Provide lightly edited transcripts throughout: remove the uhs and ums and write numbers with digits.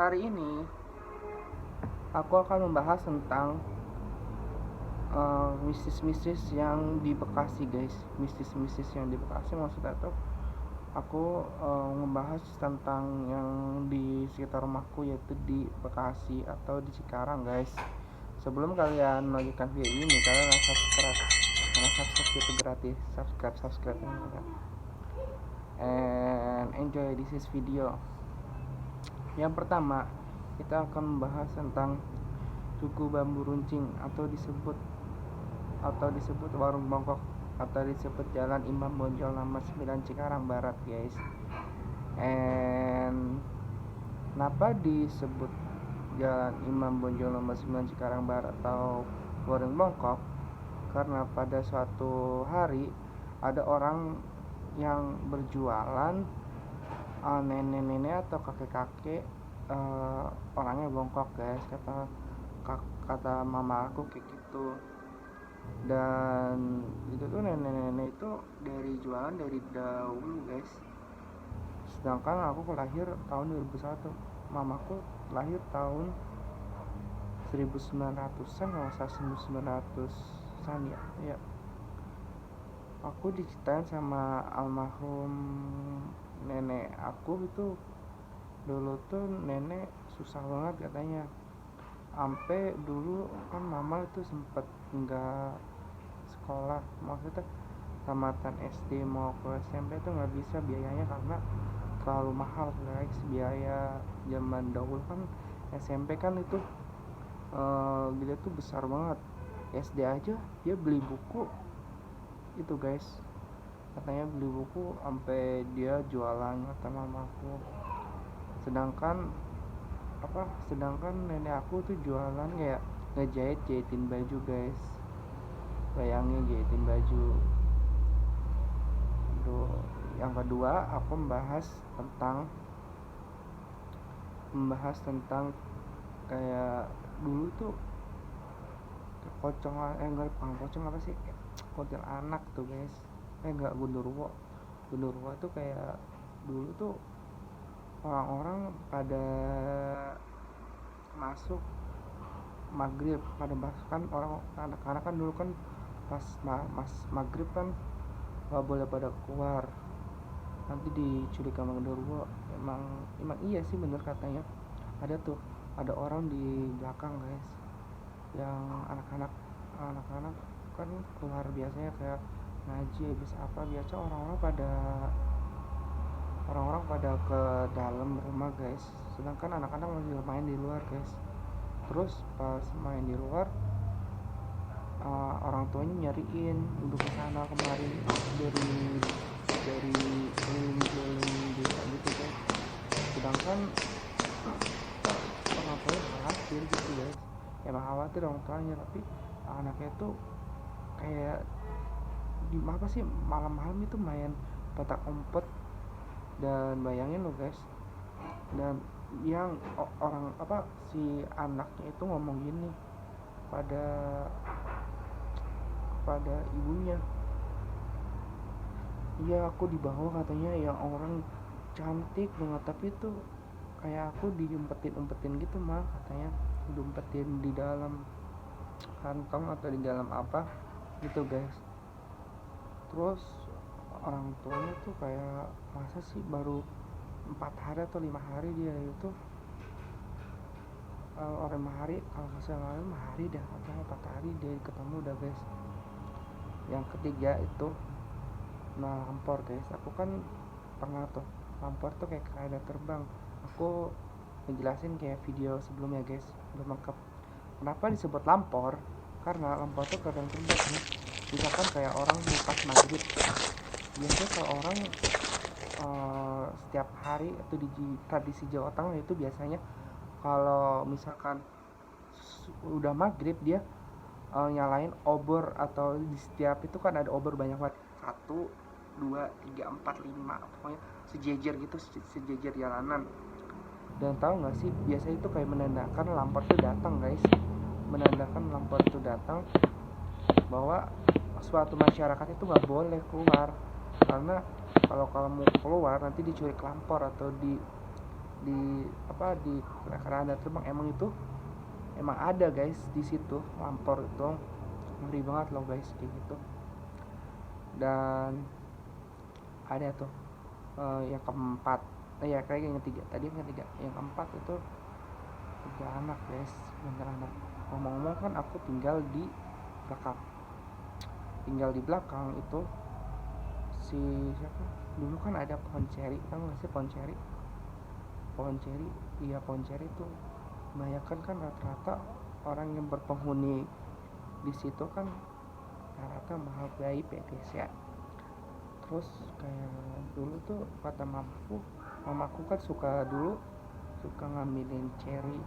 Hari ini aku akan membahas tentang mistis-mistis yang di Bekasi, guys. Mistis-mistis yang di Bekasi maksudnya tuh aku membahas tentang yang di sekitar rumahku, yaitu di Bekasi atau di Cikarang, guys. Sebelum kalian melanjutkan video ini, kalian harus subscribe, karena subscribe itu gratis. Subscribe and enjoy this video. Yang pertama, kita akan membahas tentang Tugu Bambu Runcing atau disebut Warung Bongkok atau disebut Jalan Imam Bonjol nomor 9 Cikarang Barat, guys. And kenapa disebut Jalan Imam Bonjol nomor 9 Cikarang Barat atau Warung Bongkok? Karena pada suatu hari ada orang yang berjualan, nenek-nenek atau kakek-kakek, orangnya bongkok, guys, kata mama aku kayak gitu. Dan itu tuh nenek-nenek itu dari jualan dari dahulu, guys. Sedangkan aku lahir tahun 2001, mamaku lahir tahun 1900-an, kalau 1900-an ya. Aku diceritain sama almarhum nenek aku itu, dulu tuh nenek susah banget katanya. Sampai dulu kan mama itu sempet nggak sekolah, maksudnya tamatan SD mau ke SMP itu nggak bisa biayanya karena terlalu mahal, guys. Biaya zaman dahulu kan SMP kan itu gitu tuh besar banget. SD aja dia beli buku itu, guys, katanya beli buku sampai dia jualan, kata mamaku. Sedangkan nenek aku tuh jualan kayak jahitin baju, guys. Bayangin jahitin baju. Yang kedua, aku membahas tentang kayak dulu tuh pocong, apa sih, kuntil anak tuh, guys. Enggak, gundurwo tuh kayak dulu tuh orang-orang pada masuk maghrib, kan orang anak-anak kan dulu kan pas maghrib kan gak boleh pada keluar, nanti diculik sama gundurwo. Emang iya sih, bener katanya. Ada orang di belakang, guys, yang anak-anak kan keluar biasanya kayak ngaji habis apa, biasa orang-orang pada ke dalam rumah, guys, sedangkan anak-anak masih main di luar, guys. Terus pas main di luar, orang tuanya nyariin duduk ke sana kemari dari keliling desa gitu, guys. Sedangkan orang tuanya khawatir gitu, guys. Emang khawatir orang tuanya, tapi anaknya tuh kayak di apa sih, malam-malam itu main petak umpet. Dan bayangin lo, guys, dan yang orang si anaknya itu ngomong gini pada ibunya, iya aku di bawah, katanya, yang orang cantik banget, tapi itu kayak aku diumpetin gitu mah, katanya diumpetin di dalam kantong atau di dalam apa gitu, guys. Terus orang tuanya tuh kayak, masa sih baru 4 hari atau 5 hari dia itu, orang 5 hari, kalau nggak salah 5 hari dah atau 4 hari dia ketemu udah, guys. Yang ketiga itu lampor, guys. Aku kan pernah tuh, lampor tuh kayak ada terbang. Aku ngejelasin kayak video sebelumnya, guys, belum lengkap. Kenapa disebut lampor? Karena lampor tuh kadang terbang, nih. Misalkan kayak orang pas maghrib, biasanya kalau orang setiap hari itu di tradisi Jawa Tengah itu biasanya kalau misalkan udah maghrib dia nyalain obor, atau di setiap itu kan ada obor banyak banget, 1, 2, 3, 4, 5, pokoknya sejejer gitu, sejejer jalanan. Dan tahu nggak sih, biasanya itu kayak menandakan lampor itu datang, guys, bahwa suatu masyarakat itu nggak boleh keluar, karena kalau kamu keluar nanti diculik lampor atau di keranda terbang emang ada guys di situ lampor itu. Ngeri banget loh guys kayak gitu. Dan ada tuh yang keempat, ya kayak yang ketiga tadi, yang keempat itu tiga anak guys, bener anak. Ngomong-ngomong kan aku belakang tinggal di belakang itu si siapa dulu kan ada pohon ceri, tahu nggak sih pohon ceri. Iya, pohon ceri tuh kebanyakan kan rata-rata orang yang berpenghuni di situ kan rata-rata mahal gaib ya guys ya. Terus kayak dulu tuh kata mamaku kan suka ngambilin ceri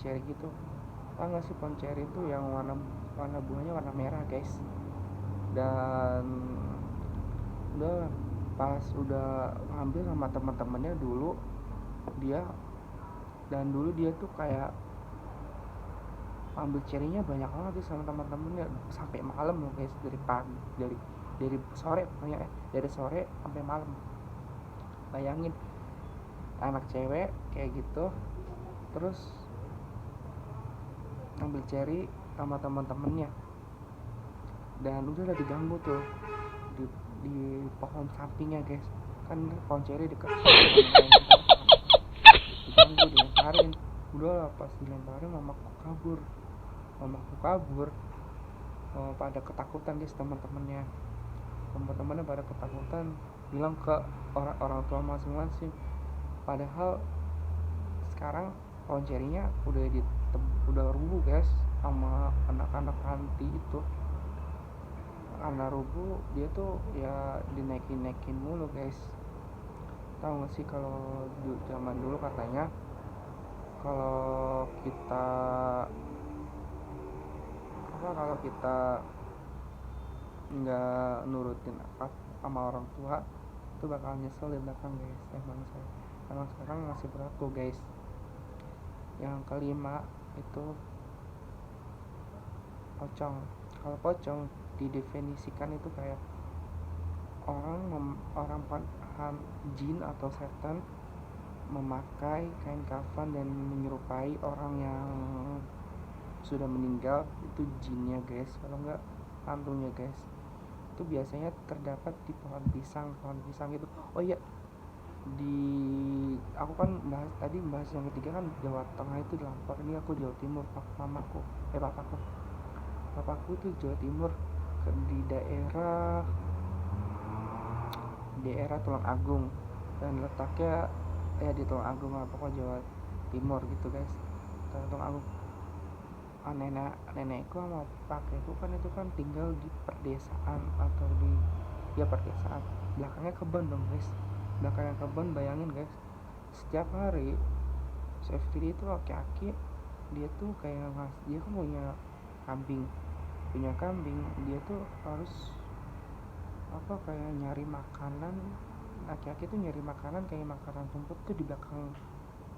gitu. Tahu nggak sih pohon ceri itu yang warna warna bunganya warna merah guys. Dan udah pas udah ngambil sama teman-temannya dulu dia dia tuh kayak ambil cerinya banyak banget sih sama teman-temannya sampai malam loh guys, dari pagi dari sore pokoknya, dari sore sampai malam. Bayangin anak cewek kayak gitu terus ambil ceri sama teman-temannya, dan udah diganggu tuh di pohon sampingnya guys, kan pohon ceri dekat diganggu, dilemparin. Udah lah, pas dilemparin mamaku kabur. Pada ketakutan guys, teman-temannya pada ketakutan, bilang ke orang tua masing-masing. Padahal sekarang pohon cerinya udah rubuh guys sama anak-anak panti itu. Karena rubuh dia tuh ya dinaikin mulu guys. Tahu gak sih kalau zaman dulu katanya kalau kita nggak nurutin apa sama orang tua itu bakal nyesel di belakang guys. Emang sekarang masih berlaku guys. Yang kelima itu pocong. Kalau pocong didefinisikan itu kayak orang jin atau setan memakai kain kafan dan menyerupai orang yang sudah meninggal, itu jinnya guys, kalau enggak hantunya guys. Itu biasanya terdapat di pohon pisang gitu. Oh iya, aku kan bahas yang ketiga kan Jawa Tengah itu di Lampor, ini aku Jawa Timur. Papaku itu Jawa Timur, di daerah Tulang Agung, dan letaknya di Tulang Agung lah, pokoknya Jawa Timur gitu guys. Tulang Agung. Nenekku sama kakekku kan itu kan tinggal di pedesaan atau pedesaan. Belakangnya kebun dong guys, bayangin guys. Setiap hari safety itu laki-laki, dia tuh kayak dia kan punya kambing, dia tuh harus kayak nyari makanan. Laki-laki tuh nyari makanan kayak makanan rumput tuh di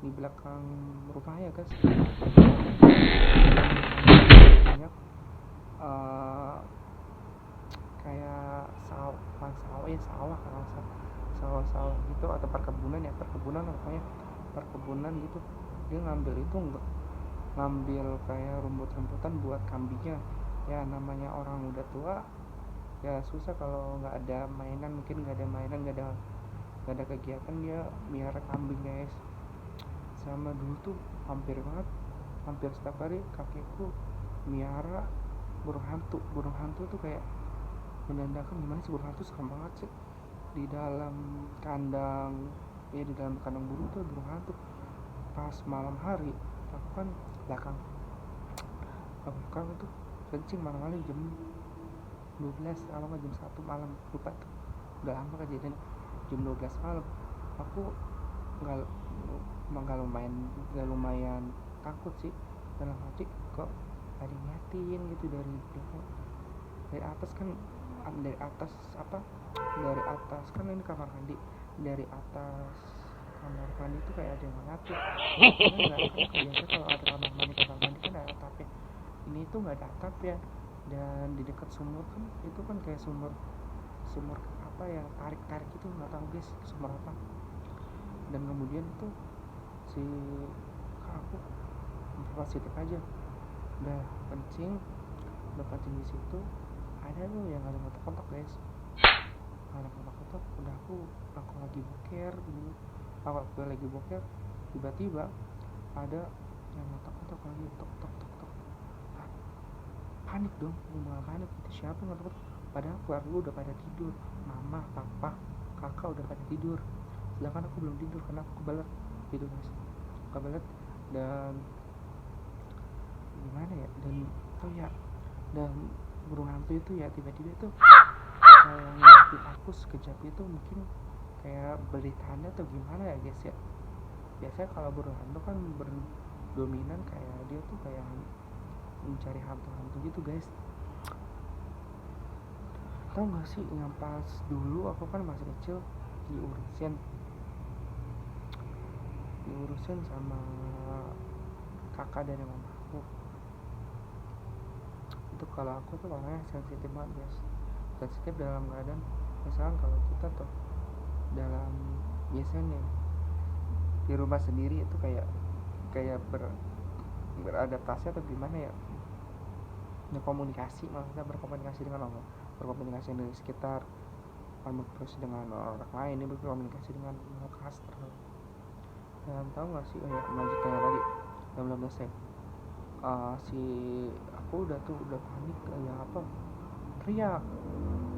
belakang rumahnya guys. Banyak kayak sawah gitu, atau perkebunan gitu. Dia ngambil kayak rumput-rumputan buat kambingnya. Ya namanya orang udah tua ya susah kalau nggak ada mainan, nggak ada kegiatan, dia miara kambing guys. Sama dulu tuh hampir setiap hari kakekku miara burung hantu tuh kayak menandakan gimana sih burung hantu serem banget sih. Di dalam kandang burung tuh burung hantu. Pas malam hari aku kan belakang itu kencing malam-malam jam 12 kalau nggak jam 1 malam, lupa tuh, udah lama kejadian. Jam 12 malam aku nggak lumayan takut sih, dalam hati kok ada ngeliatin gitu dari atas kan. Dari atas kan ini kamar mandi, dari atas kamar mandi itu kayak ada yang ngeliatin. Karena nggak kan biasa kalau ada kamar mandi kan ada atapnya, ini tuh nggak ada atap ya. Dan di dekat sumur kan, itu kan kayak sumur apa yang tarik itu, nggak tahu guys sumur apa. Dan kemudian itu si aku positif aja, udah kencing di situ, ada tuh yang ada kotak-kotak guys, ada kotak-kotak. Udah aku lagi boker gitu, aku lagi boker, tiba-tiba ada yang kotak-kotak lagi, tok tok tok tok. Panik dong, mulai panik, itu siapa yang kotak-kotak, padahal keluarga udah pada tidur, mama, papa, kakak udah pada tidur, sedangkan aku belum tidur karena aku kebelet gitu guys, kebelet. Dan gimana ya, dan oh ya, dan burung hantu itu ya tiba-tiba itu kayak ngeliatin aku sekejap itu, mungkin kayak beritanya atau gimana ya guys ya. Biasanya kalau burung hantu kan berdominan kayak dia tuh kayak mencari hantu-hantu gitu guys. Tahu gak sih yang pas dulu aku kan masih kecil, diurusin sama kakak dari mamaku. Itu kalau aku tuh orangnya sensitif banget guys, sensitif dalam keadaan misalkan kalau kita tuh dalam biasanya di rumah sendiri itu kayak beradaptasi atau gimana ya, maksudnya berkomunikasi dengan orang, berkomunikasi dengan sekitar, berkomunikasi dengan orang lain, ini berkomunikasi dengan caster. Dan tahu nggak sih, melanjutkan tadi yang belum selesai, si aku udah panik, kayak apa, teriak,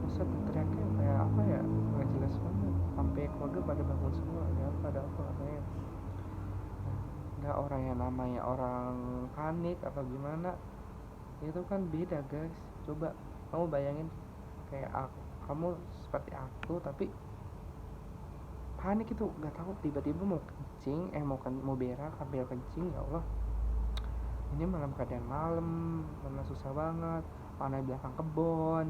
maksud teriaknya kayak apa ya, nggak jelas banget, sampai keluarga pada bangun semua, ada apa katanya. Ada orang yang namanya orang panik atau gimana, itu kan beda guys. Coba kamu bayangin, kayak kamu seperti aku tapi panik itu, nggak tahu tiba-tiba mau kencing, mau berak sambil kencing, ya Allah, ini malam keadaan malam, mana susah banget, mana belakang kebon,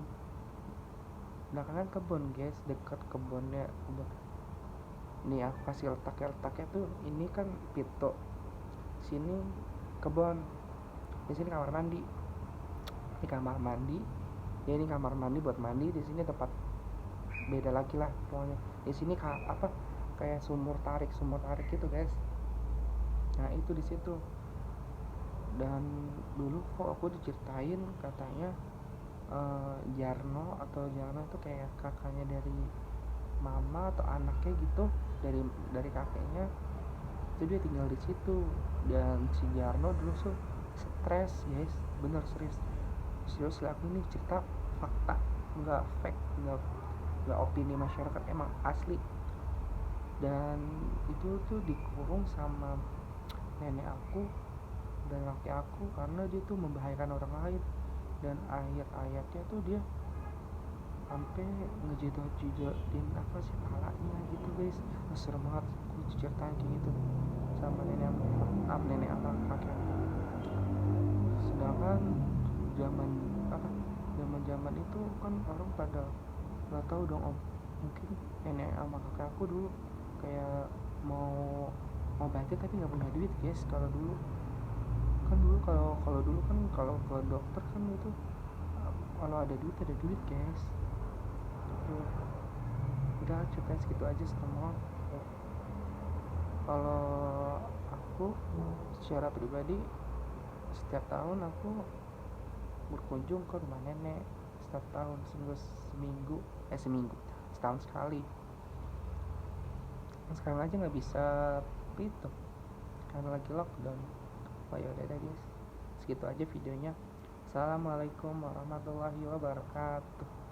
belakangan kebon guys, dekat kebonnya kebon. Nih aku kasih letaknya tuh, ini kan pintu, sini kebon, di sini kamar mandi, ya ini kamar mandi buat mandi, di sini tempat beda lagi lah pokoknya. Di sini kayak sumur tarik gitu guys. Nah itu di situ. Dan dulu kok aku diceritain katanya Jarno itu kayak kakaknya dari mama atau anaknya gitu, dari kakeknya, jadi dia tinggal di situ. Dan si Jarno dulu tuh stres guys, bener serius aku ini cerita fakta, nggak fake, nggak opini masyarakat, emang asli. Dan itu tuh dikurung sama nenek aku dan laki aku karena dia tuh membahayakan orang lain. Dan ayat-ayatnya tuh dia sampai ngejedot-jedotin apa sih palanya gitu guys. Serem banget aku ceritain kayak gitu sama nenek kakek aku. Sedangkan zaman itu kan orang pada nggak tahu dong om, mungkin nenek sama kakek aku dulu kayak mau bantu tapi nggak punya duit guys. Kalau dulu kan kalau ke dokter kan itu kalau ada duit guys. Udah cerita segitu aja semua. Kalau aku secara pribadi setiap tahun aku berkunjung ke rumah nenek setiap tahun, seminggu setahun sekali. Sekarang aja nggak bisa itu karena lagi lockdown. Oh ya udah guys, segitu aja videonya. Assalamualaikum warahmatullahi wabarakatuh.